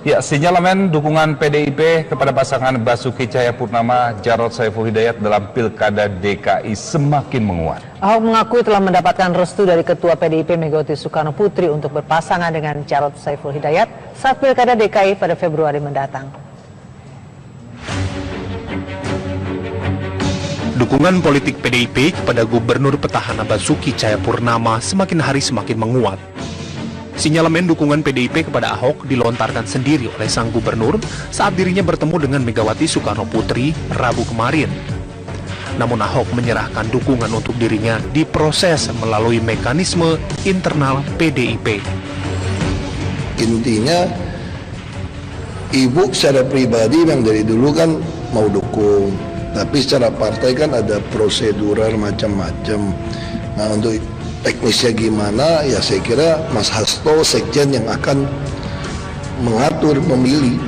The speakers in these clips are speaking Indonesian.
Ya, sinyalemen dukungan PDIP kepada pasangan Basuki Cahayapurnama Jarod Saiful Hidayat dalam Pilkada DKI semakin menguat. Ahok mengakui telah mendapatkan restu dari Ketua PDIP Megawati Soekarno Putri untuk berpasangan dengan Jarod Saiful Hidayat saat Pilkada DKI pada Februari mendatang. Dukungan politik PDIP kepada Gubernur petahana Basuki Cahayapurnama semakin hari semakin menguat. Sinyalemen dukungan PDIP kepada Ahok dilontarkan sendiri oleh sang gubernur saat dirinya bertemu dengan Megawati Soekarno Putri Rabu kemarin. Namun Ahok menyerahkan dukungan untuk dirinya diproses melalui mekanisme internal PDIP. Intinya, Ibu secara pribadi yang dari dulu kan mau dukung, tapi secara partai kan ada prosedural macam-macam. Nah, untuk teknisnya gimana, ya saya kira Mas Hasto, Sekjen yang akan mengatur, memilih.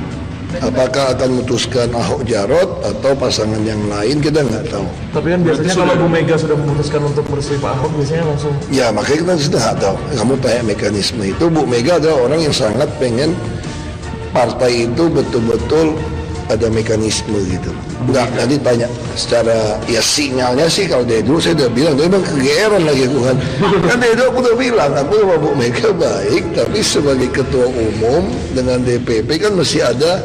Apakah akan memutuskan Ahok Jarot atau pasangan yang lain, kita nggak tahu. Tapi kan biasanya kalau Bu Mega sudah memutuskan untuk merestui Pak Ahok, biasanya langsung... Ya, makanya kita sudah nggak tahu. Kamu tanya mekanisme itu, Bu Mega adalah orang yang sangat pengen partai itu betul-betul ada mekanisme gitu. Enggak, nanti tanya secara ya sinyalnya sih kalau dari dulu saya udah bilang, dia memang kegeeran lagi aku kan. Kan dari dulu aku udah bilang, aku sama Bu Mega baik, tapi sebagai ketua umum dengan DPP kan mesti ada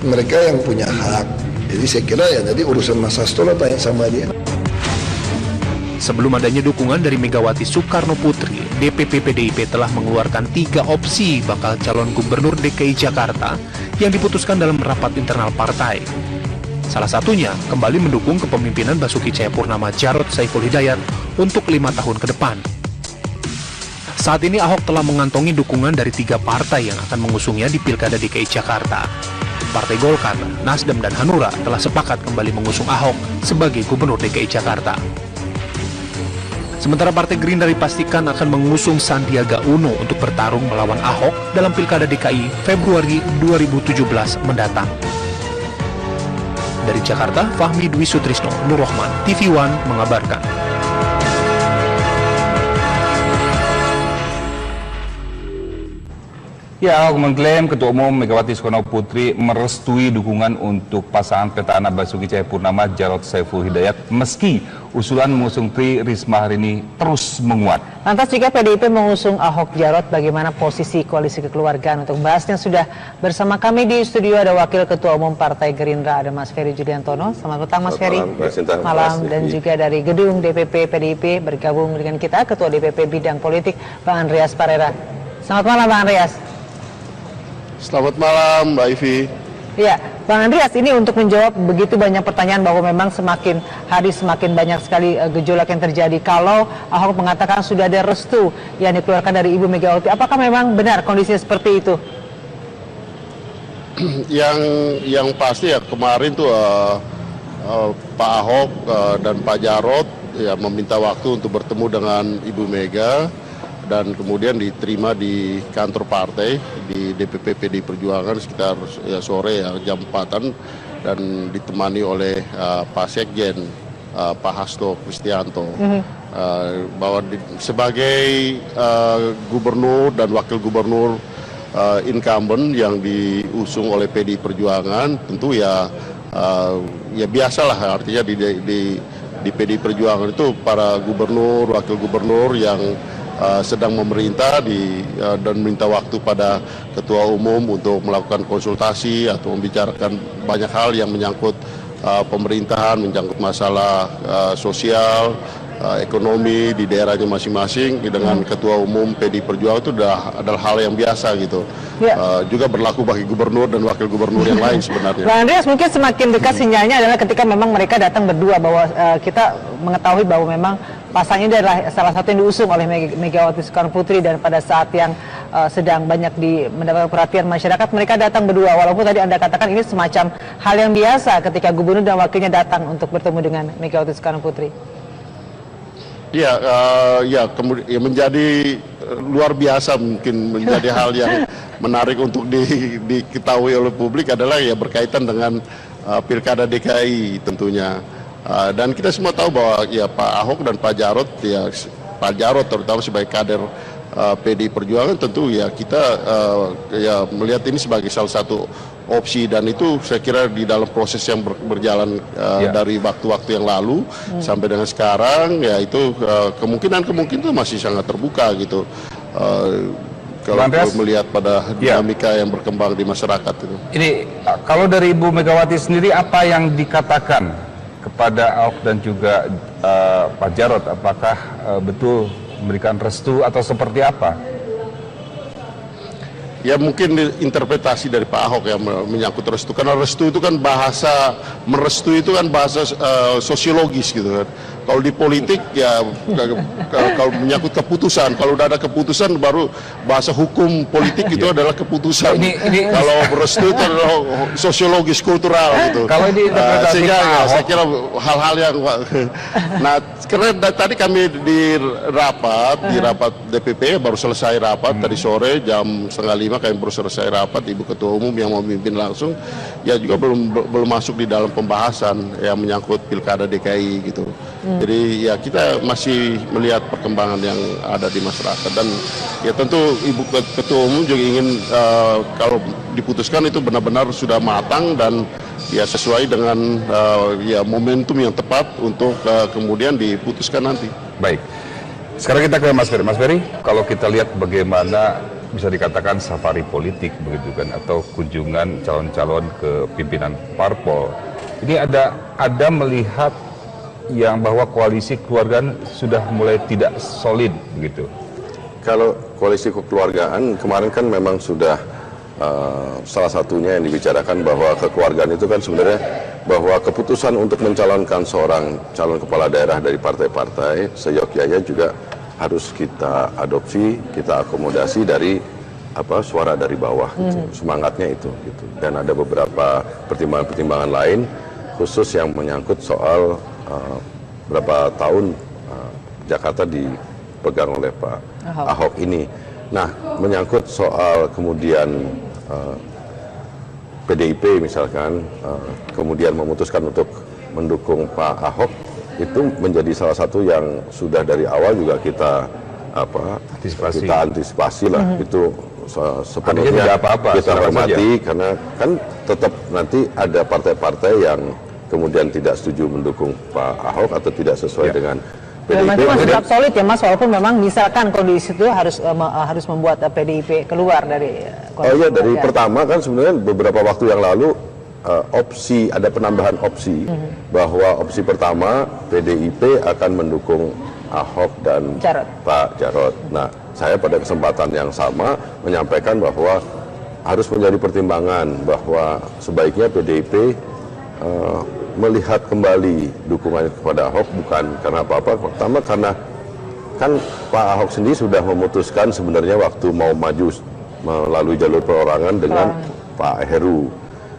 mereka yang punya hak. Jadi saya kira ya nanti urusan Mas Hasto lah tanya sama dia. Sebelum adanya dukungan dari Megawati Soekarno Putri, DPP PDIP telah mengeluarkan 3 opsi bakal calon gubernur DKI Jakarta yang diputuskan dalam rapat internal partai. Salah satunya kembali mendukung kepemimpinan Basuki Cahayapurnama Jarod Saiful Hidayat untuk 5 tahun ke depan. Saat ini Ahok telah mengantongi dukungan dari 3 partai yang akan mengusungnya di Pilkada DKI Jakarta. Partai Golkar, Nasdem, dan Hanura telah sepakat kembali mengusung Ahok sebagai gubernur DKI Jakarta. Sementara Partai Gerindra dipastikan akan mengusung Sandiaga Uno untuk bertarung melawan Ahok dalam Pilkada DKI Februari 2017 mendatang. Dari Jakarta, Fahmi Dwi Sutrisno, Nur Rahman, TV One mengabarkan. Ya, Ahok mengklaim Ketua Umum Megawati Soekarno Putri merestui dukungan untuk pasangan petahana Basuki Cahayapurnama Jarod Saiful Hidayat meski usulan mengusung Tri Risma hari ini terus menguat. Lantas jika PDIP mengusung Ahok Jarot, bagaimana posisi koalisi kekeluargaan? Untuk membahasnya sudah bersama kami di studio ada Wakil Ketua Umum Partai Gerindra, ada Mas Ferry Juliantono. Selamat petang Mas Ferry. Malam. Dan juga dari gedung DPP PDIP bergabung dengan kita Ketua DPP Bidang Politik Bang Andreas Parera. Selamat malam Bang Andreas. Selamat malam Mbak Ivi. Ya, Bang Andreas, ini untuk menjawab begitu banyak pertanyaan bahwa memang semakin hari semakin banyak sekali gejolak yang terjadi. Kalau Ahok mengatakan sudah ada restu yang dikeluarkan dari Ibu Megawati, apakah memang benar kondisinya seperti itu? Yang pasti ya kemarin tuh Pak Ahok dan Pak Jarod ya meminta waktu untuk bertemu dengan Ibu Mega. Dan kemudian diterima di kantor partai di DPP PD Perjuangan sekitar ya sore ya jam 4-an dan ditemani oleh Pak Sekjen Pak Hasto Kristianto bahwa sebagai gubernur dan wakil gubernur incumbent yang diusung oleh PD Perjuangan tentu ya biasalah artinya di PD Perjuangan itu para gubernur wakil gubernur yang sedang memerintah dan minta waktu pada Ketua Umum untuk melakukan konsultasi atau membicarakan banyak hal yang menyangkut pemerintahan, menyangkut masalah sosial, ekonomi di daerahnya masing-masing dengan Ketua Umum PD Perjuangan itu adalah hal yang biasa gitu. Ya. Juga berlaku bagi gubernur dan wakil gubernur yang lain sebenarnya. Bang Andreas, mungkin semakin dekat sinyalnya adalah ketika memang mereka datang berdua bahwa kita mengetahui bahwa memang pasangan ini adalah salah satu yang diusung oleh Megawati Soekarno Putri dan pada saat yang sedang banyak mendapat perhatian masyarakat mereka datang berdua walaupun tadi Anda katakan ini semacam hal yang biasa ketika gubernur dan wakilnya datang untuk bertemu dengan Megawati Soekarno Putri. Ya, kemudian ya menjadi luar biasa mungkin menjadi hal yang menarik untuk diketahui oleh publik adalah ya berkaitan dengan Pilkada DKI tentunya. Dan kita semua tahu bahwa ya Pak Ahok dan Pak Jarod ya Pak Jarod terutama sebagai kader PDI Perjuangan, tentu ya kita ya melihat ini sebagai salah satu opsi, dan itu saya kira di dalam proses yang berjalan dari waktu-waktu yang lalu sampai dengan sekarang, ya itu kemungkinan itu masih sangat terbuka gitu. Kalau melihat pada dinamika yang berkembang di masyarakat itu. Ini kalau dari Ibu Megawati sendiri, apa yang dikatakan kepada Ahok dan juga Pak Jarod, apakah betul memberikan restu atau seperti apa? Ya mungkin interpretasi dari Pak Ahok yang menyangkut restu, karena restu itu kan bahasa, merestui itu kan bahasa sosiologis gitu kan. Kalau di politik ya kalau menyangkut keputusan, kalau udah ada keputusan baru bahasa hukum politik itu adalah keputusan. Kalau restu itu adalah sosiologis kultural gitu. Kalau di interpretasi sehingga Pak Ahok, saya kira hal-hal yang karena tadi kami di rapat DPP baru selesai rapat tadi sore jam 4:30 kami baru selesai rapat, Ibu Ketua Umum yang memimpin langsung, ya juga belum masuk di dalam pembahasan yang menyangkut Pilkada DKI gitu. Jadi ya kita masih melihat perkembangan yang ada di masyarakat, dan ya tentu Ibu Ketua Umum juga ingin kalau diputuskan itu benar-benar sudah matang dan ya sesuai dengan ya momentum yang tepat untuk kemudian diputuskan nanti. baik. Sekarang kita ke Mas Ferry. Mas Ferry, kalau kita lihat bagaimana bisa dikatakan safari politik begitu kan, atau kunjungan calon-calon ke pimpinan parpol, ini ada melihat yang bahwa koalisi keluargaan sudah mulai tidak solid begitu. Kalau koalisi kekeluargaan kemarin kan memang sudah salah satunya yang dibicarakan bahwa kekeluargaan itu kan sebenarnya bahwa keputusan untuk mencalonkan seorang calon kepala daerah dari partai-partai seyogyanya juga harus kita adopsi, kita akomodasi dari suara dari bawah gitu. Semangatnya itu gitu. Dan ada beberapa pertimbangan-pertimbangan lain khusus yang menyangkut soal berapa tahun Jakarta dipegang oleh Pak Ahok ini. Nah, menyangkut soal kemudian PDIP misalkan kemudian memutuskan untuk mendukung Pak Ahok, itu menjadi salah satu yang sudah dari awal juga kita antisipasi lah. Itu sepenuhnya kita hormati karena kan tetap nanti ada partai-partai yang kemudian tidak setuju mendukung Pak Ahok atau tidak sesuai dengan PDIP. Memang itu tetap solid ya Mas, walaupun memang misalkan kondisi itu harus membuat PDIP keluar dari koalisi. Oh iya, dari pertama kan sebenarnya beberapa waktu yang lalu ada penambahan opsi bahwa opsi pertama PDIP akan mendukung Ahok dan Pak Jarod. Nah, saya pada kesempatan yang sama menyampaikan bahwa harus menjadi pertimbangan bahwa sebaiknya PDIP melihat kembali dukungannya kepada Ahok, bukan karena apa-apa. Pertama karena kan Pak Ahok sendiri sudah memutuskan sebenarnya waktu mau maju melalui jalur perorangan dengan Pak Heru.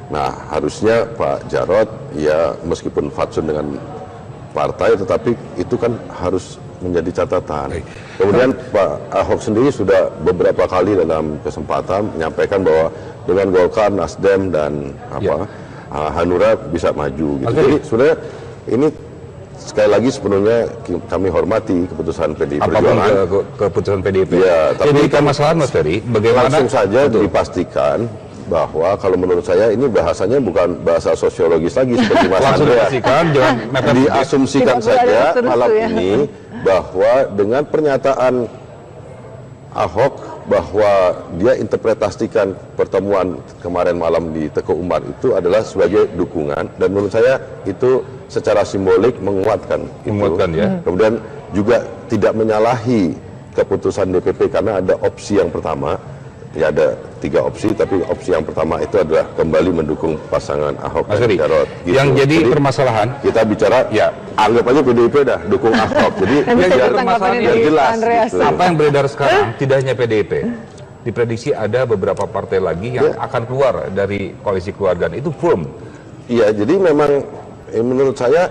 Nah, harusnya Pak Jarod ya meskipun fatsun dengan partai, tetapi itu kan harus menjadi catatan. Kemudian Pak Ahok sendiri sudah beberapa kali dalam kesempatan menyampaikan bahwa dengan Golkar, Nasdem dan Hanura bisa maju gitu. Jadi sebenarnya ini sekali lagi sepenuhnya kami hormati keputusan PDI Perjuangan. Keputusan PDIP. Ya, tapi kan masalah Mas Ferry, bagaimana langsung saja dipastikan bahwa kalau menurut saya ini bahasanya bukan bahasa sosiologis lagi seperti Mas Andrea. Diasumsikan saja malam ini bahwa dengan pernyataan Ahok bahwa dia interpretasikan pertemuan kemarin malam di Teguh Umar itu adalah sebagai dukungan, dan menurut saya itu secara simbolik menguatkan ya. Kemudian juga tidak menyalahi keputusan DPP karena ada opsi yang pertama, ya ada 3 opsi, tapi opsi yang pertama itu adalah kembali mendukung pasangan Ahok dan Jarod. Gitu. Yang jadi permasalahan kita bicara ya anggap aja PDIP dah dukung Ahok. Jadi biar jelas. Gitu. Apa yang beredar sekarang tidak hanya PDIP. Diprediksi ada beberapa partai lagi yang akan keluar dari koalisi keluargaan, itu firm. Iya, jadi memang menurut saya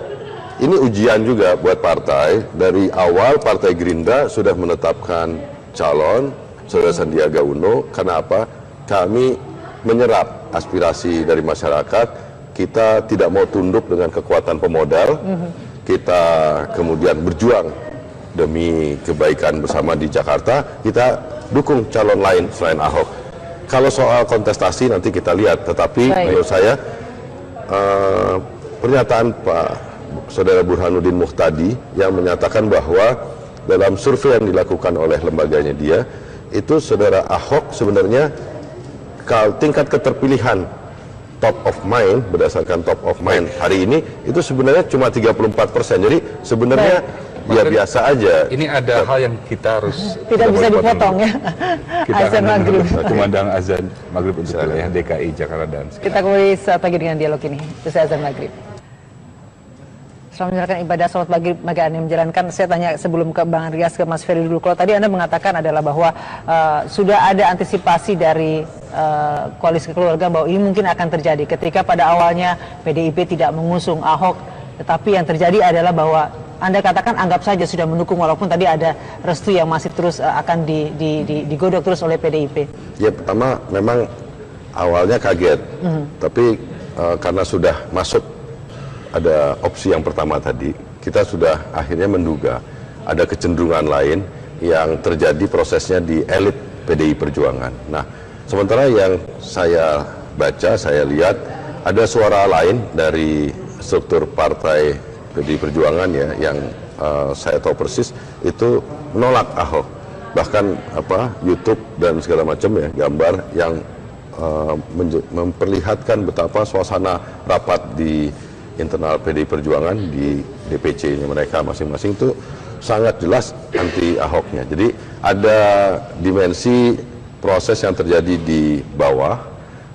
ini ujian juga buat partai. Dari awal Partai Gerindra sudah menetapkan calon Saudara Sandiaga Uno. Karena apa? Kami menyerap aspirasi dari masyarakat. Kita tidak mau tunduk dengan kekuatan pemodal. Kita kemudian berjuang demi kebaikan bersama di Jakarta, kita dukung calon lain selain Ahok. Kalau soal kontestasi nanti kita lihat, tetapi menurut saya pernyataan Pak Saudara Burhanuddin Muhtadi yang menyatakan bahwa dalam survei yang dilakukan oleh lembaganya dia, itu Saudara Ahok sebenarnya tingkat keterpilihan top of mind, berdasarkan top of mind hari ini itu sebenarnya cuma 34%. Jadi sebenarnya ya biasa aja. Ini ada hal yang kita harus tidak bisa dipotong ya. Kita Azan maghrib. Kumandang azan maghrib untuk wilayah DKI Jakarta dan sekitar. Kita kembali saat lagi dengan dialog ini. Usai azan maghrib. Setelah menjalankan ibadah sholat maghrib, maka Anda menjalankan, saya tanya sebelum ke Bang Andreas, ke Mas Ferry dulu. Kalau tadi Anda mengatakan adalah bahwa sudah ada antisipasi dari koalisi keluarga bahwa ini mungkin akan terjadi ketika pada awalnya PDIP tidak mengusung Ahok, tetapi yang terjadi adalah bahwa Anda katakan anggap saja sudah mendukung walaupun tadi ada restu yang masih terus akan digodok terus oleh PDIP. Ya pertama memang awalnya kaget, tapi karena sudah masuk ada opsi yang pertama tadi, kita sudah akhirnya menduga ada kecenderungan lain yang terjadi prosesnya di elit PDI Perjuangan. Nah, sementara yang saya baca, saya lihat ada suara lain dari struktur partai PDI Perjuangan ya, yang saya tahu persis itu menolak Ahok. Bahkan YouTube dan segala macam ya, gambar yang memperlihatkan betapa suasana rapat di internal PDI Perjuangan di DPC-nya mereka masing-masing itu sangat jelas anti Ahoknya. Jadi ada dimensi proses yang terjadi di bawah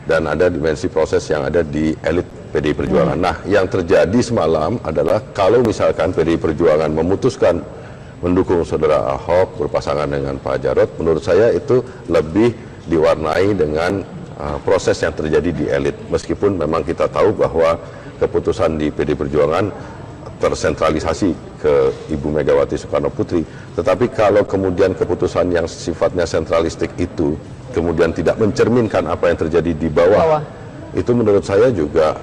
dan ada dimensi proses yang ada di elit PDI Perjuangan. Nah, yang terjadi semalam adalah kalau misalkan PDI Perjuangan memutuskan mendukung saudara Ahok berpasangan dengan Pak Jarod, menurut saya itu lebih diwarnai dengan proses yang terjadi di elit. Meskipun memang kita tahu bahwa keputusan di PDI Perjuangan tersentralisasi ke Ibu Megawati Soekarno Putri, tetapi kalau kemudian keputusan yang sifatnya sentralistik itu kemudian tidak mencerminkan apa yang terjadi di bawah, itu menurut saya juga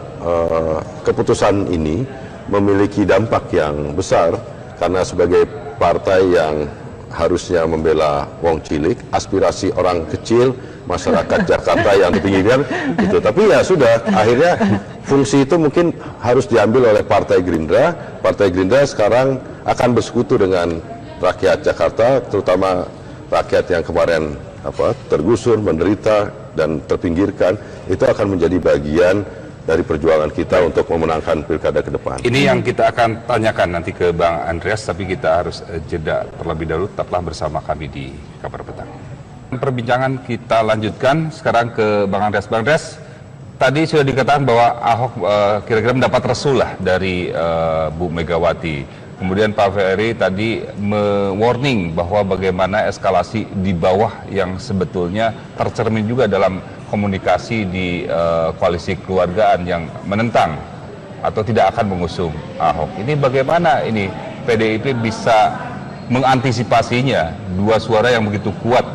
keputusan ini memiliki dampak yang besar, karena sebagai partai yang harusnya membela wong cilik, aspirasi orang kecil, masyarakat Jakarta yang kepinggiran gitu. Tapi ya sudah, akhirnya fungsi itu mungkin harus diambil oleh Partai Gerindra. Partai Gerindra sekarang akan bersekutu dengan rakyat Jakarta, terutama rakyat yang kemarin tergusur, menderita dan terpinggirkan. Itu akan menjadi bagian dari perjuangan kita untuk memenangkan pilkada ke depan. Ini yang kita akan tanyakan nanti ke Bang Andreas, tapi kita harus jeda terlebih dahulu. Tetaplah bersama kami di Kabar Petang. Perbincangan kita lanjutkan sekarang ke Bang Andreas. Bang Andreas, tadi sudah dikatakan bahwa Ahok kira-kira mendapat restu lah dari Bu Megawati. Kemudian Pak Ferry tadi me-warning bahwa bagaimana eskalasi di bawah yang sebetulnya tercermin juga dalam komunikasi di koalisi keluargaan yang menentang atau tidak akan mengusung Ahok. Ini bagaimana ini PDIP bisa mengantisipasinya, dua suara yang begitu kuat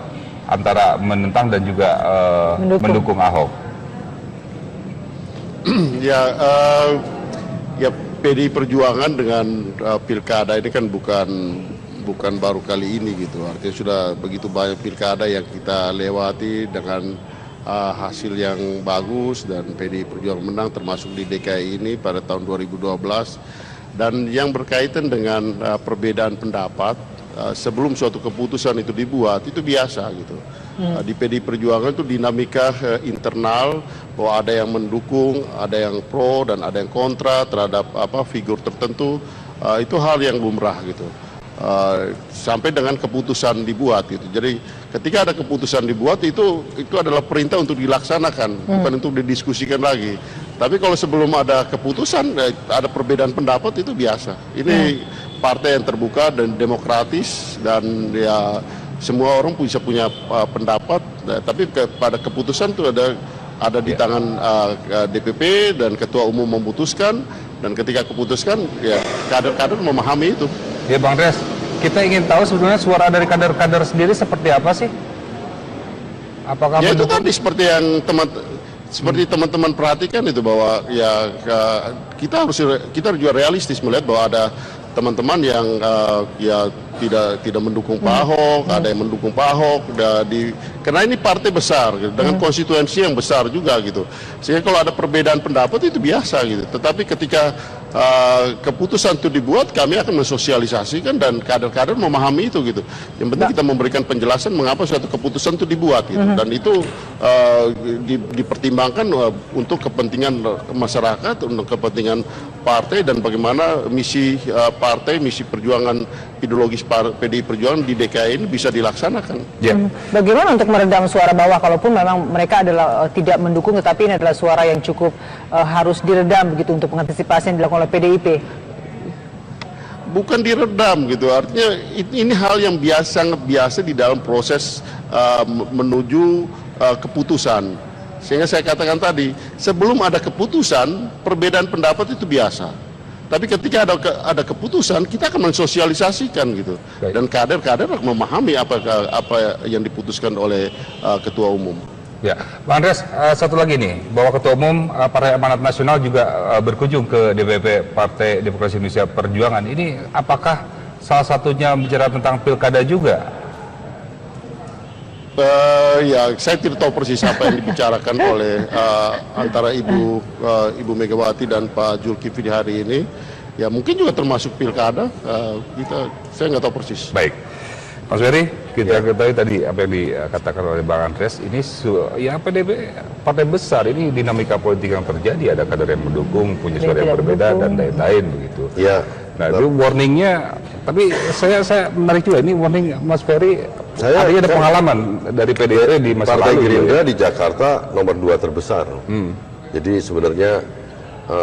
antara menentang dan juga mendukung Ahok? Ya PDI Perjuangan dengan pilkada ini kan bukan baru kali ini gitu. Artinya sudah begitu banyak pilkada yang kita lewati dengan hasil yang bagus dan PDI Perjuangan menang, termasuk di DKI ini pada tahun 2012. Dan yang berkaitan dengan perbedaan pendapat sebelum suatu keputusan itu dibuat, itu biasa gitu. Di PDI Perjuangan itu dinamika internal, bahwa ada yang mendukung, ada yang pro dan ada yang kontra terhadap figur tertentu, itu hal yang lumrah gitu. Sampai dengan keputusan dibuat gitu. Jadi ketika ada keputusan dibuat itu adalah perintah untuk dilaksanakan, bukan untuk didiskusikan lagi. Tapi kalau sebelum ada keputusan ada perbedaan pendapat, itu biasa. Ini partai yang terbuka dan demokratis, dan ya semua orang bisa punya pendapat, tapi pada keputusan itu ada di tangan DPP dan Ketua Umum memutuskan, dan ketika keputuskan ya kader-kader memahami itu. Ya Bang Andreas, kita ingin tahu sebenarnya suara dari kader-kader sendiri seperti apa sih? Apakah ya itu tadi seperti yang teman-teman perhatikan itu, bahwa ya kita juga realistis melihat bahwa ada teman-teman yang ya tidak mendukung Pak Ahok, ada yang mendukung Pak Ahok, karena ini partai besar gitu, dengan konstituensi yang besar juga gitu. Sehingga kalau ada perbedaan pendapat itu biasa gitu. Tetapi ketika keputusan itu dibuat, kami akan mensosialisasikan dan kader-kader memahami itu gitu. Yang penting kita memberikan penjelasan mengapa suatu keputusan itu dibuat gitu. Dan itu dipertimbangkan untuk kepentingan masyarakat, untuk kepentingan partai, dan bagaimana misi partai, misi perjuangan ideologis PDI Perjuangan di DKI ini bisa dilaksanakan. Bagaimana untuk meredam suara bawah, kalaupun memang mereka adalah tidak mendukung, tetapi ini adalah suara yang cukup harus diredam begitu untuk mengantisipasi yang dilakukan oleh PDIP? Bukan diredam gitu, artinya ini hal yang sangat biasa di dalam proses menuju keputusan. Sehingga saya katakan tadi, sebelum ada keputusan, perbedaan pendapat itu biasa. Tapi ketika ada keputusan, kita akan mensosialisasikan gitu. Dan kader-kader memahami apa yang diputuskan oleh Ketua Umum. Ya, Bang Andreas, satu lagi nih, bahwa Ketua Umum Partai Amanat Nasional juga berkunjung ke DPP Partai Demokrasi Indonesia Perjuangan. Ini apakah salah satunya bicara tentang pilkada juga? Ya, saya tidak tahu persis apa yang dibicarakan oleh antara Ibu Megawati dan Pak Zulkifli hari ini. Ya, mungkin juga termasuk pilkada. Saya nggak tahu persis. Baik. Mas Ferry, kita ketahui tadi apa yang dikatakan oleh Bang Andreas, ini ya PDIP partai besar, ini dinamika politik yang terjadi, ada kader yang mendukung, punya suara yang berbeda dan lain-lain begitu. Ya. Nah, itu warningnya, tapi saya menarik juga ini warning Mas Ferry, artinya ada pengalaman dari PDIP di masa Partai lalu. Gerindra di Jakarta nomor 2 terbesar. Jadi sebenarnya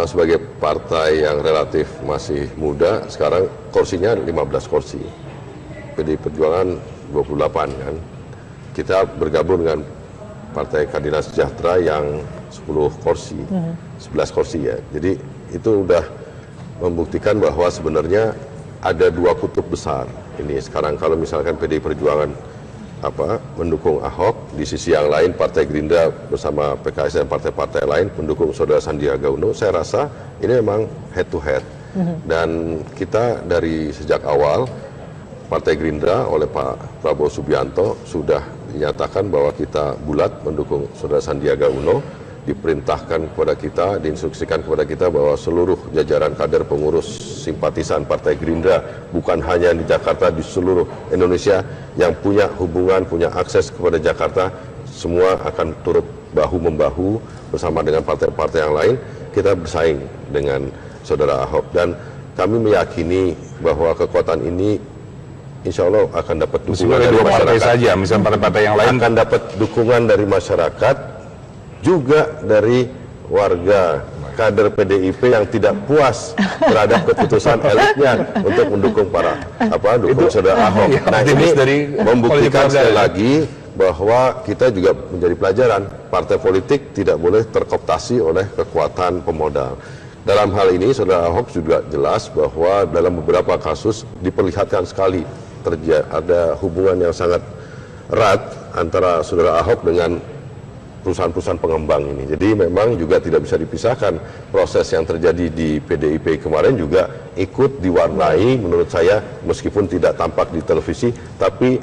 sebagai partai yang relatif masih muda, sekarang kursinya 15 kursi. PDI Perjuangan 28 kan. Kita bergabung dengan Partai Keadilan Sejahtera yang 10 kursi, 11 kursi ya. Jadi itu udah membuktikan bahwa sebenarnya ada dua kutub besar. Ini sekarang kalau misalkan PDI Perjuangan mendukung Ahok, di sisi yang lain Partai Gerindra bersama PKS dan partai-partai lain mendukung Saudara Sandiaga Uno, saya rasa ini memang head to head. Dan kita dari sejak awal Partai Gerindra oleh Pak Prabowo Subianto sudah dinyatakan bahwa kita bulat mendukung Saudara Sandiaga Uno, diperintahkan kepada kita, diinstruksikan kepada kita bahwa seluruh jajaran kader pengurus simpatisan Partai Gerindra, bukan hanya di Jakarta, di seluruh Indonesia yang punya hubungan, punya akses kepada Jakarta, semua akan turut bahu-membahu bersama dengan partai-partai yang lain, kita bersaing dengan Saudara Ahok. Dan kami meyakini bahwa kekuatan ini insya Allah akan dapat dukungan dari masyarakat saja, misalnya partai-partai yang lain akan dapat dukungan dari masyarakat, juga dari warga kader PDIP yang tidak puas terhadap keputusan elitnya untuk mendukung dukung Saudara Ahok. Nah, ini membuktikan sekali lagi bahwa kita juga menjadi pelajaran, partai politik tidak boleh terkooptasi oleh kekuatan pemodal. Dalam hal ini Saudara Ahok juga jelas bahwa dalam beberapa kasus diperlihatkan sekali ada hubungan yang sangat erat antara Saudara Ahok dengan perusahaan-perusahaan pengembang ini. Jadi memang juga tidak bisa dipisahkan. Proses yang terjadi di PDIP kemarin juga ikut diwarnai menurut saya, meskipun tidak tampak di televisi, tapi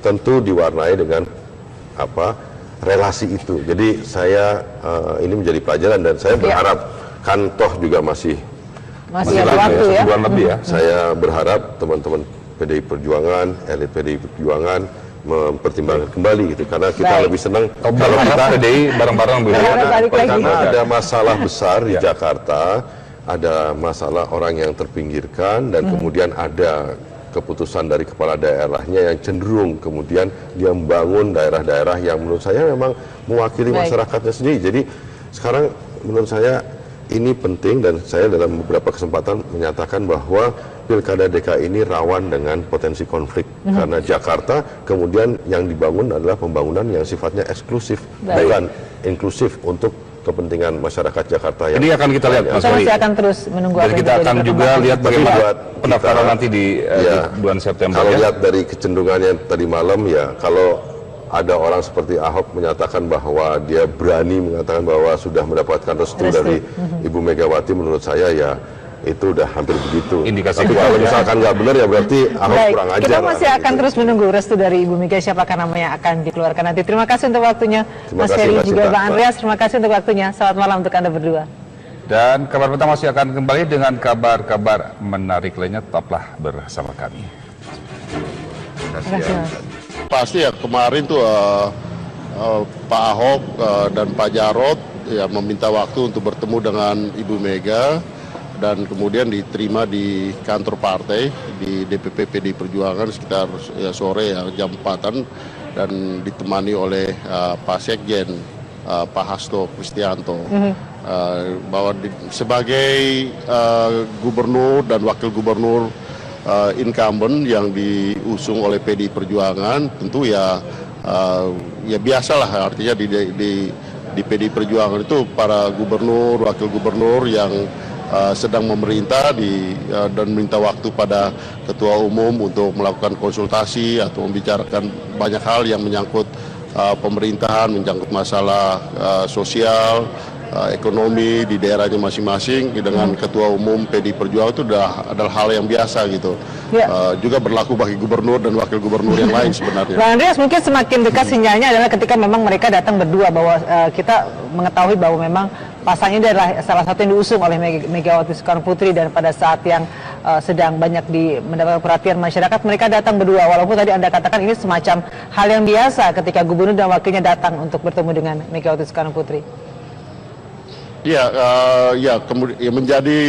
tentu diwarnai dengan relasi itu. Jadi saya ini menjadi pelajaran dan saya berharap kan toh juga masih ada waktu ya. Sebulan lebih ya. Saya berharap teman-teman PDI Perjuangan, elit PDI Perjuangan mempertimbangkan kembali gitu, karena kita lebih senang kalau kita PDI bareng-bareng karena ada masalah besar di Jakarta, ada masalah orang yang terpinggirkan dan kemudian ada keputusan dari kepala daerahnya yang cenderung kemudian dia membangun daerah-daerah yang menurut saya memang mewakili masyarakatnya sendiri. Jadi sekarang menurut saya ini penting, dan saya dalam beberapa kesempatan menyatakan bahwa Pilkada DKI ini rawan dengan potensi konflik karena Jakarta kemudian yang dibangun adalah pembangunan yang sifatnya eksklusif, bukan inklusif untuk kepentingan masyarakat Jakarta. Jadi akan kita lihat, Mas Ferry. Kita akan terus menunggu. Dan kita akan juga lihat bagaimana pendaftaran nanti di bulan September. Kalau lihat dari kecenderungannya tadi malam ya, kalau ada orang seperti Ahok menyatakan bahwa dia berani mengatakan bahwa sudah mendapatkan restu dari Ibu Megawati, menurut saya ya itu udah hampir begitu. Indikasi. Tapi kalau misalkan nggak benar ya berarti Ahok Baik, kurang ajar. kita masih lah, akan gitu. terus menunggu restu dari Ibu Mega siapakah nama yang akan dikeluarkan nanti. Terima kasih untuk waktunya Terima Mas kasih, Ferry Mbak juga Sinta. Bang Andreas. Terima kasih untuk waktunya. Selamat malam untuk Anda berdua. Dan kabar pertama masih akan kembali dengan kabar-kabar menarik lainnya. Tetaplah bersama kami. Terima kasih, Mas. Pasti ya kemarin tuh Pak Ahok dan Pak Jarot ya meminta waktu untuk bertemu dengan Ibu Mega dan kemudian diterima di kantor partai di DPP PD Perjuangan sekitar ya, sore ya, jam 4-an dan ditemani oleh Pak Sekjen Pak Hasto Kristianto bahwa sebagai gubernur dan wakil gubernur incumbent yang diusung oleh PD Perjuangan tentu ya biasalah artinya di PD Perjuangan itu para gubernur, wakil gubernur yang sedang memerintah dan minta waktu pada ketua umum untuk melakukan konsultasi atau membicarakan banyak hal yang menyangkut pemerintahan, menyangkut masalah sosial, ekonomi di daerahnya masing-masing dengan ketua umum PD Perjuangan itu adalah hal yang biasa gitu. Ya. Juga berlaku bagi gubernur dan wakil gubernur yang lain sebenarnya. Bang Andreas, mungkin semakin dekat sinyalnya adalah ketika memang mereka datang berdua bahwa kita mengetahui bahwa memang pasangan ini adalah salah satu yang diusung oleh Megawati Soekarno Putri dan pada saat yang sedang banyak mendapatkan perhatian masyarakat mereka datang berdua walaupun tadi Anda katakan ini semacam hal yang biasa ketika gubernur dan wakilnya datang untuk bertemu dengan Megawati Soekarno Putri. Ya, kemudian ya menjadi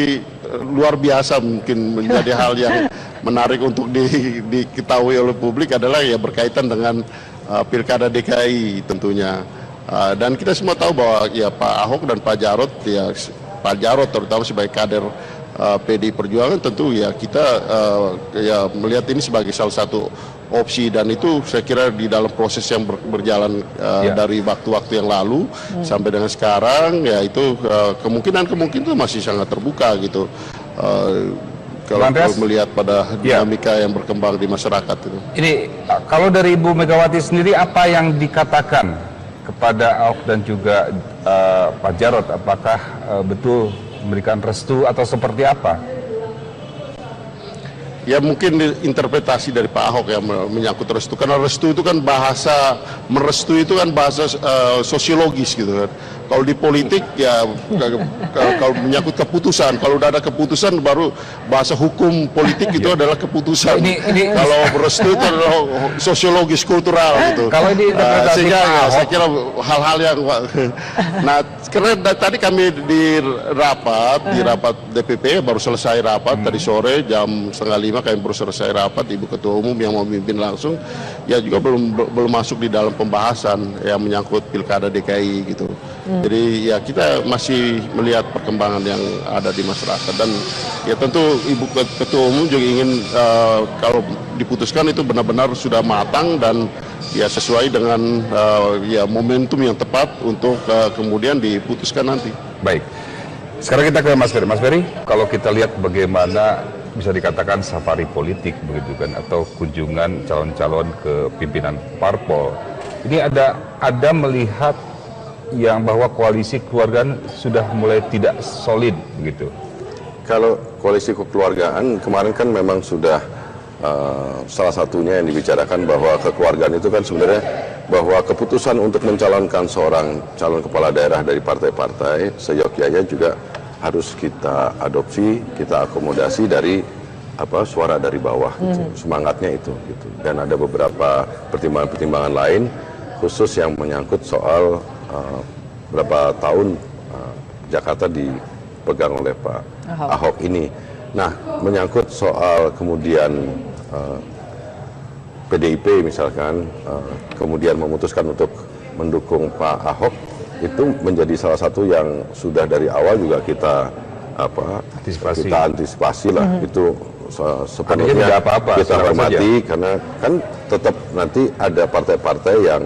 luar biasa mungkin menjadi hal yang menarik untuk diketahui oleh publik adalah ya berkaitan dengan Pilkada DKI tentunya. Dan kita semua tahu bahwa ya Pak Ahok dan Pak Jarot ya Pak Jarot terutama sebagai kader PD Perjuangan tentu ya kita ya melihat ini sebagai salah satu opsi dan itu saya kira di dalam proses yang berjalan dari waktu-waktu yang lalu sampai dengan sekarang ya itu kemungkinan itu masih sangat terbuka gitu kalau melihat pada dinamika yang berkembang di masyarakat itu. Ini kalau dari Ibu Megawati sendiri apa yang dikatakan kepada Ahok dan juga Pak Jarot, apakah betul memberikan restu atau seperti apa? Ya mungkin interpretasi dari Pak Ahok yang menyangkut restu, karena restu itu kan bahasa, merestui itu kan bahasa sosiologis gitu kan. Kalau di politik ya kalau menyangkut keputusan, kalau udah ada keputusan baru bahasa hukum politik itu adalah keputusan. Kalau restu itu adalah sosiologis kultural gitu. Kalau di interpretasi sehingga Pak Ahok, saya kira hal-hal yang nah karena tadi kami di rapat DPP baru selesai rapat tadi sore jam 4:30 kami baru selesai rapat, Ibu Ketua Umum yang memimpin langsung ya juga belum masuk di dalam pembahasan yang menyangkut Pilkada DKI gitu. Jadi ya kita masih melihat perkembangan yang ada di masyarakat dan ya tentu Ibu Ketua Umum juga ingin kalau diputuskan itu benar-benar sudah matang dan ya sesuai dengan ya momentum yang tepat untuk kemudian diputuskan nanti. baik. Sekarang kita ke Mas Ferry. Mas Ferry, kalau kita lihat bagaimana bisa dikatakan safari politik begitu kan atau kunjungan calon-calon ke pimpinan parpol. Ini ada melihat yang bahwa koalisi kekeluargaan sudah mulai tidak solid begitu. Kalau koalisi kekeluargaan kemarin kan memang sudah salah satunya yang dibicarakan bahwa kekeluargaan itu kan sebenarnya bahwa keputusan untuk mencalonkan seorang calon kepala daerah dari partai-partai seyogyanya juga harus kita adopsi, kita akomodasi dari suara dari bawah gitu. Semangatnya itu gitu. Dan ada beberapa pertimbangan-pertimbangan lain khusus yang menyangkut soal berapa tahun Jakarta dipegang oleh Pak Ahok ini. Nah, menyangkut soal kemudian PDIP misalkan kemudian memutuskan untuk mendukung Pak Ahok, itu menjadi salah satu yang sudah dari awal juga kita antisipasi lah. Itu sepenuhnya kita hormati karena kan tetap nanti ada partai-partai yang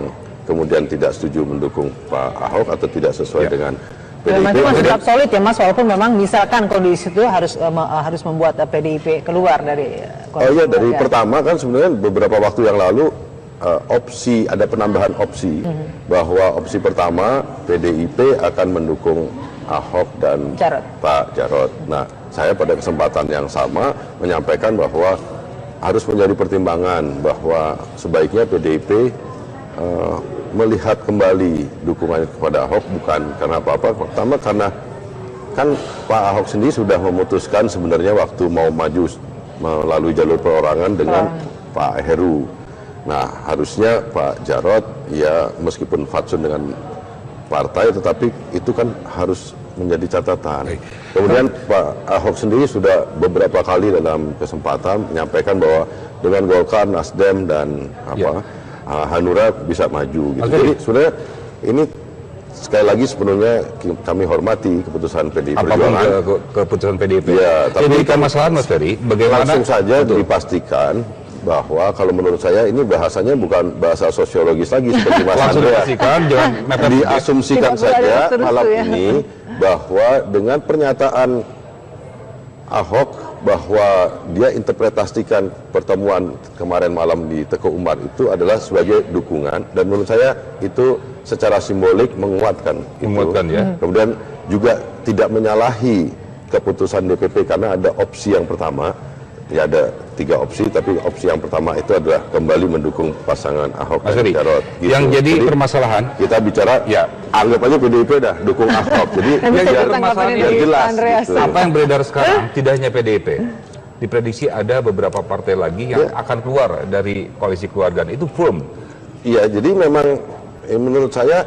kemudian tidak setuju mendukung Pak Ahok atau tidak sesuai dengan PDIP. Itu masih tetap solid ya Mas, walaupun memang misalkan kondisi itu harus membuat PDIP keluar dari koalisi. Oh iya, dari pertama kan sebenarnya beberapa waktu yang lalu ada penambahan opsi bahwa opsi pertama PDIP akan mendukung Ahok dan Pak Jarot. Nah, saya pada kesempatan yang sama menyampaikan bahwa harus menjadi pertimbangan bahwa sebaiknya PDIP melihat kembali dukungannya kepada Ahok, bukan karena apa-apa. Pertama karena kan Pak Ahok sendiri sudah memutuskan sebenarnya waktu mau maju melalui jalur perorangan dengan Pak Heru. Nah, harusnya Pak Jarod ya meskipun fatsun dengan partai, tetapi itu kan harus menjadi catatan. Kemudian Pak Ahok sendiri sudah beberapa kali dalam kesempatan menyampaikan bahwa dengan Golkar, Nasdem dan Hanura bisa maju. Gitu. Jadi sebenarnya ini sekali lagi sepenuhnya kami hormati keputusan PDIP Perjuangan. Keputusan PDIP. Ya, tapi jadi permasalahan Mas Ferry, bagaimana langsung saja dipastikan bahwa kalau menurut saya ini bahasanya bukan bahasa sosiologis lagi seperti Mas Andrea. Jangan diasumsikan saja malam ini bahwa dengan pernyataan Ahok bahwa dia interpretasikan pertemuan kemarin malam di Teguh Umar itu adalah sebagai dukungan, dan menurut saya itu secara simbolik menguatkan ya. Kemudian juga tidak menyalahi keputusan DPP karena ada opsi yang pertama. Ya, ada 3 opsi, tapi opsi yang pertama itu adalah kembali mendukung pasangan Ahok dan Jarot. Gitu. Yang jadi permasalahan kita bicara ya anggap aja PDIP dah dukung Ahok. Jadi biar jelas. Gitu. Apa yang beredar sekarang tidak hanya PDIP. Diprediksi ada beberapa partai lagi yang akan keluar dari koalisi keluarga. Itu firm. Iya, jadi memang menurut saya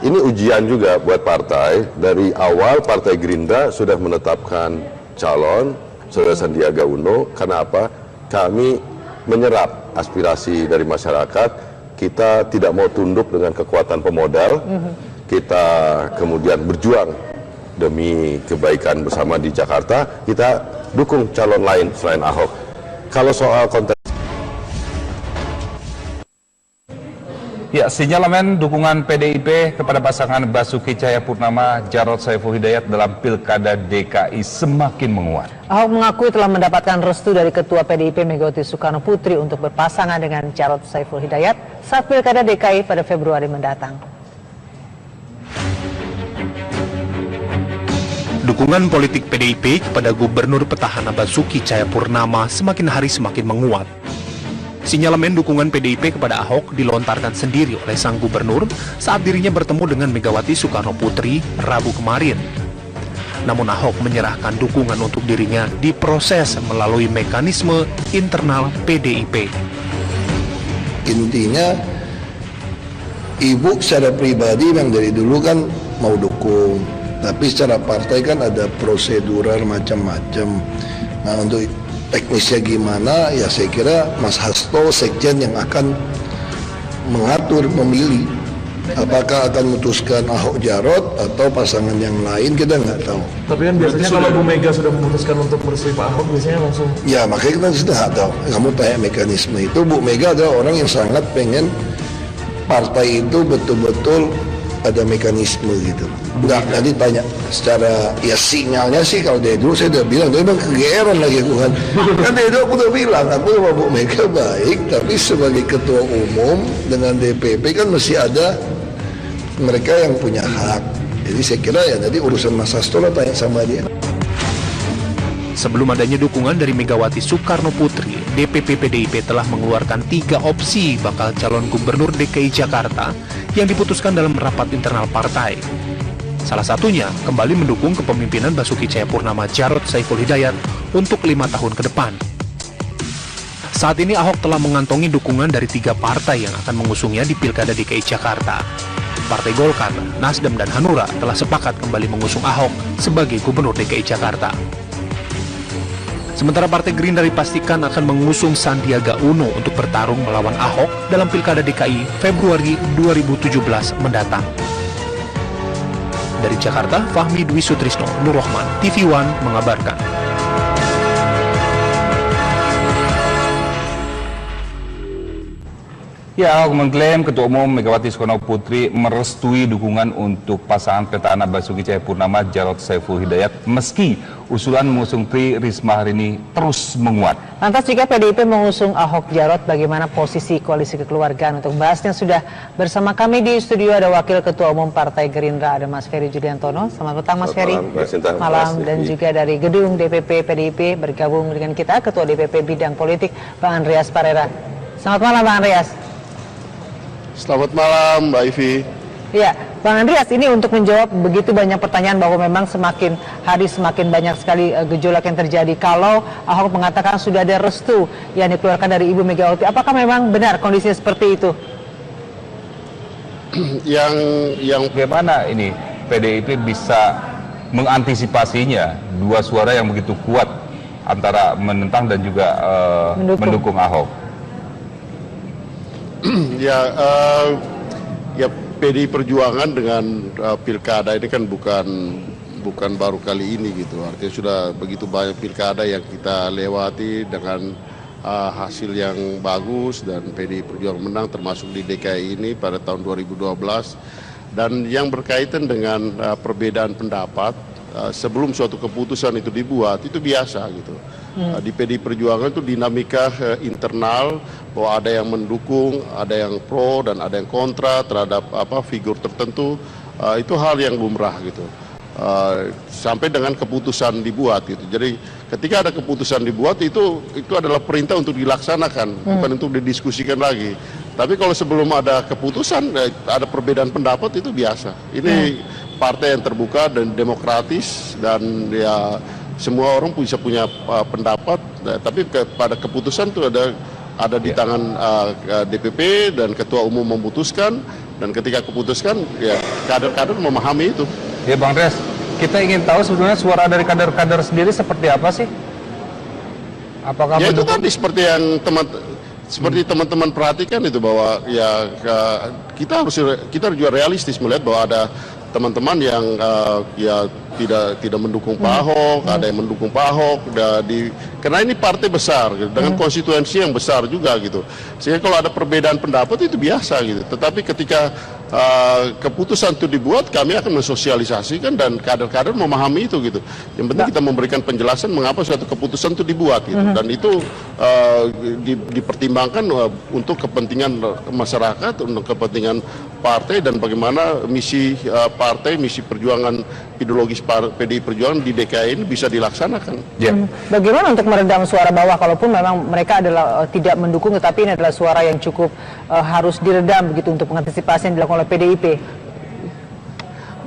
ini ujian juga buat partai. Dari awal Partai Gerindra sudah menetapkan calon Saudara Sandiaga Uno. Karena apa? Kami menyerap aspirasi dari masyarakat. Kita tidak mau tunduk dengan kekuatan pemodal. Kita kemudian berjuang demi kebaikan bersama di Jakarta. Kita dukung calon lain selain Ahok. Kalau soal konteks ya, sinyalemen dukungan PDIP kepada pasangan Basuki Cahayapurnama Jarod Saiful Hidayat dalam Pilkada DKI semakin menguat. Ahok mengakui telah mendapatkan restu dari Ketua PDIP Megawati Soekarno Putri untuk berpasangan dengan Jarod Saiful Hidayat saat Pilkada DKI pada Februari mendatang. Dukungan politik PDIP kepada Gubernur Petahana Basuki Cahayapurnama semakin hari semakin menguat. Sinyalemen dukungan PDIP kepada Ahok dilontarkan sendiri oleh sang gubernur saat dirinya bertemu dengan Megawati Soekarno Putri Rabu kemarin. Namun Ahok menyerahkan dukungan untuk dirinya diproses melalui mekanisme internal PDIP. Intinya, Ibu secara pribadi yang dari dulu kan mau dukung, tapi secara partai kan ada prosedural macam-macam. Nah, untuk teknisnya gimana, ya saya kira Mas Hasto, Sekjen yang akan mengatur, memilih apakah akan memutuskan Ahok Jarot atau pasangan yang lain, kita nggak tahu. Tapi kan biasanya kalau Bu Mega sudah memutuskan untuk merestui Pak Ahok, biasanya langsung. Ya, makanya kita sudah nggak tahu. Kamu tanya mekanisme itu, Bu Mega adalah orang yang sangat pengen partai itu betul-betul ada mekanisme gitu. Enggak, nanti tanya secara ya sinyalnya sih kalau dari dulu saya udah bilang, tapi memang kegeeran lagi aku kan dari dulu aku udah bilang aku sama Bu Mega baik, tapi sebagai ketua umum dengan DPP kan mesti ada mereka yang punya hak. Jadi saya kira ya tadi urusan Mas Hasto lah, tanya sama dia. Sebelum adanya dukungan dari Megawati Soekarno Putri, DPP PDIP telah mengeluarkan 3 opsi bakal calon gubernur DKI Jakarta yang diputuskan dalam rapat internal partai. Salah satunya kembali mendukung kepemimpinan Basuki Cahayapurnama Jarod Saiful Hidayat untuk 5 tahun ke depan. Saat ini Ahok telah mengantongi dukungan dari 3 partai yang akan mengusungnya di Pilkada DKI Jakarta. Partai Golkar, Nasdem, dan Hanura telah sepakat kembali mengusung Ahok sebagai gubernur DKI Jakarta. Sementara Partai Gerindra dipastikan akan mengusung Sandiaga Uno untuk bertarung melawan Ahok dalam Pilkada DKI Februari 2017 mendatang. Dari Jakarta, Fahmi Dwi Sutrisno, Nur Rahman, TV One mengabarkan. Ya, Ahok mengklaim Ketua Umum Megawati Soekarno Putri merestui dukungan untuk pasangan petahana Basuki Cahayapurnama Jarod Saiful Hidayat meski usulan mengusung Tri Risma hari ini terus menguat. Lantas jika PDIP mengusung Ahok Jarot, bagaimana posisi koalisi kekeluargaan? Untuk bahasnya sudah bersama kami di studio ada Wakil Ketua Umum Partai Gerindra, ada Mas Ferry Juliantono. Selamat petang Mas Ferry. Malam. Dan juga dari Gedung DPP PDIP bergabung dengan kita Ketua DPP Bidang Politik Bang Andreas Parera. Selamat malam Bang Andreas. Selamat malam Mbak Ivi. Ya, Bang Andreas, ini untuk menjawab begitu banyak pertanyaan bahwa memang semakin hari semakin banyak sekali gejolak yang terjadi. Kalau Ahok mengatakan sudah ada restu yang dikeluarkan dari Ibu Megawati, apakah memang benar kondisinya seperti itu? Yang bagaimana ini PDIP bisa mengantisipasinya dua suara yang begitu kuat antara menentang dan juga mendukung Ahok? Ya PDI Perjuangan dengan pilkada ini kan bukan baru kali ini gitu. Artinya sudah begitu banyak pilkada yang kita lewati dengan hasil yang bagus dan PDI Perjuangan menang termasuk di DKI ini pada tahun 2012. Dan yang berkaitan dengan perbedaan pendapat sebelum suatu keputusan itu dibuat itu biasa gitu. Di PDI Perjuangan itu dinamika internal bahwa ada yang mendukung, ada yang pro dan ada yang kontra terhadap figur tertentu, itu hal yang lumrah gitu. Sampai dengan keputusan dibuat gitu. Jadi ketika ada keputusan dibuat itu adalah perintah untuk dilaksanakan, bukan untuk didiskusikan lagi. Tapi kalau sebelum ada keputusan ada perbedaan pendapat itu biasa. Ini partai yang terbuka dan demokratis dan ya semua orang bisa punya pendapat, tapi pada keputusan itu ada di tangan DPP dan Ketua Umum memutuskan, dan ketika keputuskan ya kader-kader memahami itu. Ya Bang Andreas, kita ingin tahu sebenarnya suara dari kader-kader sendiri seperti apa sih? Apakah ya itu tadi seperti yang teman-teman perhatikan itu bahwa ya kita juga realistis melihat bahwa ada teman-teman yang ya tidak mendukung Pak Ahok, ada yang mendukung Pak Ahok, karena ini partai besar gitu, dengan konstituensi yang besar juga gitu. Sehingga kalau ada perbedaan pendapat itu biasa gitu. Tetapi ketika keputusan itu dibuat, kami akan mensosialisasikan dan kader-kader memahami itu gitu. Yang penting kita memberikan penjelasan mengapa suatu keputusan itu dibuat gitu. Dan itu dipertimbangkan untuk kepentingan masyarakat, untuk kepentingan partai dan bagaimana misi partai, misi perjuangan ideologis PDI Perjuangan di DKI ini bisa dilaksanakan. Bagaimana untuk meredam suara bawah kalaupun memang mereka adalah tidak mendukung, tetapi ini adalah suara yang cukup harus diredam begitu untuk mengantisipasi yang dilakukan oleh PDIP?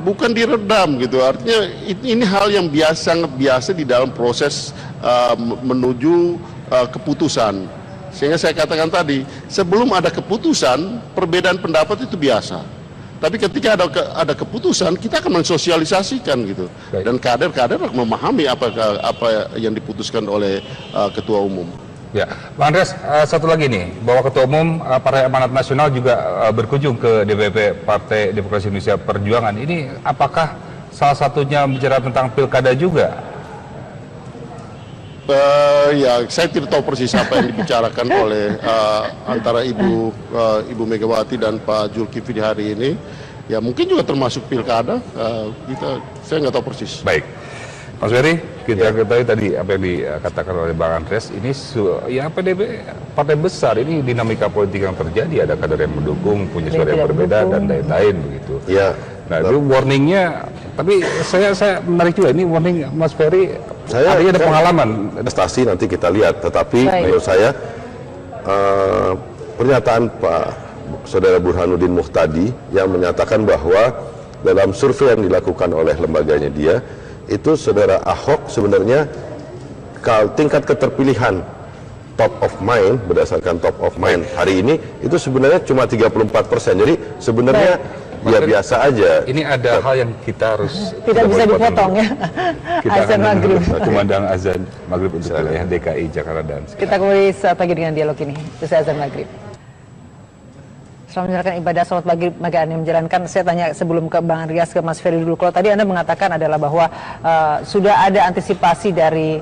Bukan diredam gitu, artinya ini hal yang sangat biasa di dalam proses menuju keputusan. Sehingga saya katakan tadi, sebelum ada keputusan, perbedaan pendapat itu biasa. Tapi ketika ada keputusan, kita akan mensosialisasikan gitu. Dan kader-kader memahami apa yang diputuskan oleh Ketua Umum. Ya, Bang Andreas, satu lagi nih, bahwa Ketua Umum Partai Amanat Nasional juga berkunjung ke DPP Partai Demokrasi Indonesia Perjuangan. Ini apakah salah satunya bicara tentang pilkada juga? Ya, saya tidak tahu persis apa yang dibicarakan oleh antara Ibu Megawati dan Pak Zulkifli hari ini. Ya mungkin juga termasuk pilkada. Saya nggak tahu persis. Baik, Mas Ferry, kita ketahui tadi apa yang dikatakan oleh Bang Andreas. Ini ya PDIP partai besar, ini dinamika politik yang terjadi. Ada kader yang mendukung, punya suara yang berbeda dan lain-lain begitu. Ya. Nah itu warningnya. Tapi saya menarik juga ini warning Mas Ferry. Artinya ada pengalaman investasi nanti kita lihat, tetapi menurut saya pernyataan Pak Saudara Burhanuddin Muhtadi yang menyatakan bahwa dalam survei yang dilakukan oleh lembaganya dia itu Saudara Ahok sebenarnya tingkat keterpilihan top of mind berdasarkan top of mind hari ini itu sebenarnya cuma 34%. Jadi sebenarnya ya biasa aja. Ini ada hal yang kita harus tidak bisa dipotong ya. Kita azan maghrib. Kumandang azan maghrib untuk wilayah DKI Jakarta dan sekitar. Kita kembali saat pagi dengan dialog ini. Selesai azan maghrib. Setelah menjalankan ibadah sholat maghrib yang menjalankan, saya tanya sebelum ke Bang Andreas, ke Mas Ferry dulu. Kalau tadi Anda mengatakan adalah bahwa sudah ada antisipasi dari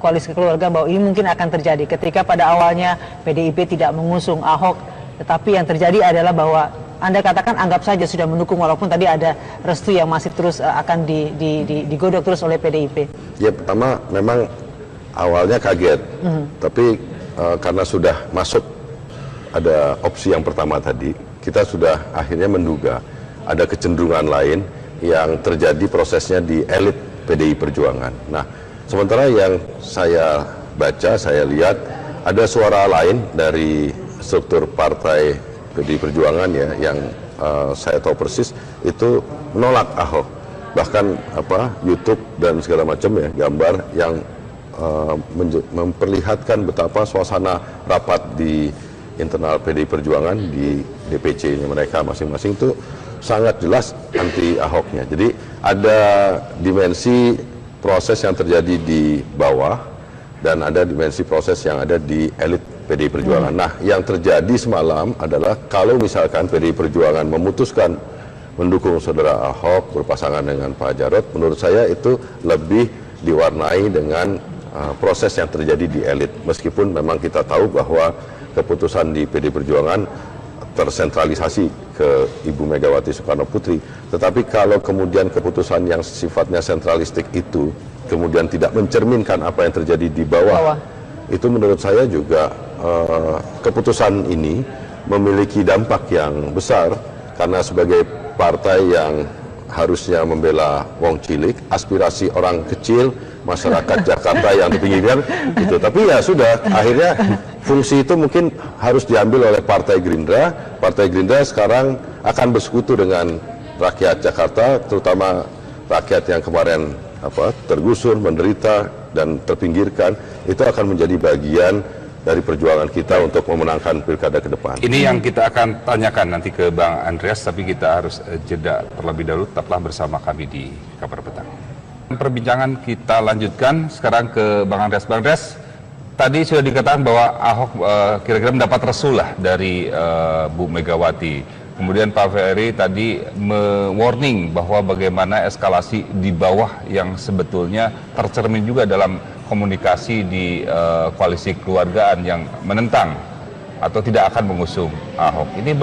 koalisi kekeluargaan bahwa ini mungkin akan terjadi ketika pada awalnya PDIP tidak mengusung Ahok Tetapi yang terjadi adalah bahwa Anda katakan anggap saja sudah mendukung walaupun tadi ada restu yang masih terus akan digodok terus oleh PDIP. Ya, pertama memang awalnya kaget, tapi karena sudah masuk ada opsi yang pertama tadi, kita sudah akhirnya menduga ada kecenderungan lain yang terjadi prosesnya di elit PDI Perjuangan. Nah, sementara yang saya baca, saya lihat ada suara lain dari struktur partai PDI Perjuangan ya, yang saya tahu persis itu menolak Ahok. Bahkan YouTube dan segala macam ya, gambar yang memperlihatkan betapa suasana rapat di internal PDI Perjuangan di DPC-nya mereka masing-masing itu sangat jelas anti Ahoknya. Jadi ada dimensi proses yang terjadi di bawah dan ada dimensi proses yang ada di elit PDI Perjuangan. Nah, yang terjadi semalam adalah kalau misalkan PDI Perjuangan memutuskan mendukung saudara Ahok berpasangan dengan Pak Jarod, menurut saya itu lebih diwarnai dengan proses yang terjadi di elit. Meskipun memang kita tahu bahwa keputusan di PDI Perjuangan tersentralisasi ke Ibu Megawati Soekarno Putri, tetapi kalau kemudian keputusan yang sifatnya sentralistik itu kemudian tidak mencerminkan apa yang terjadi di bawah. Itu menurut saya juga keputusan ini memiliki dampak yang besar karena sebagai partai yang harusnya membela wong cilik, aspirasi orang kecil, masyarakat Jakarta yang di pinggiran gitu. Tapi ya sudah, akhirnya fungsi itu mungkin harus diambil oleh Partai Gerindra. Partai Gerindra sekarang akan bersekutu dengan rakyat Jakarta, terutama rakyat yang kemarin tergusur, menderita dan terpinggirkan. Itu akan menjadi bagian dari perjuangan kita untuk memenangkan pilkada ke depan. Ini yang kita akan tanyakan nanti ke Bang Andreas, tapi kita harus jeda terlebih dahulu. Tetaplah bersama kami di Kabar Petang. Perbincangan kita lanjutkan sekarang ke Bang Andreas. Bang Andreas, tadi sudah dikatakan bahwa Ahok kira-kira mendapat restu lah dari Bu Megawati. Kemudian Pak Ferry tadi me-warning bahwa bagaimana eskalasi di bawah yang sebetulnya tercermin juga dalam komunikasi di koalisi keluargaan yang menentang atau tidak akan mengusung Ahok. Ini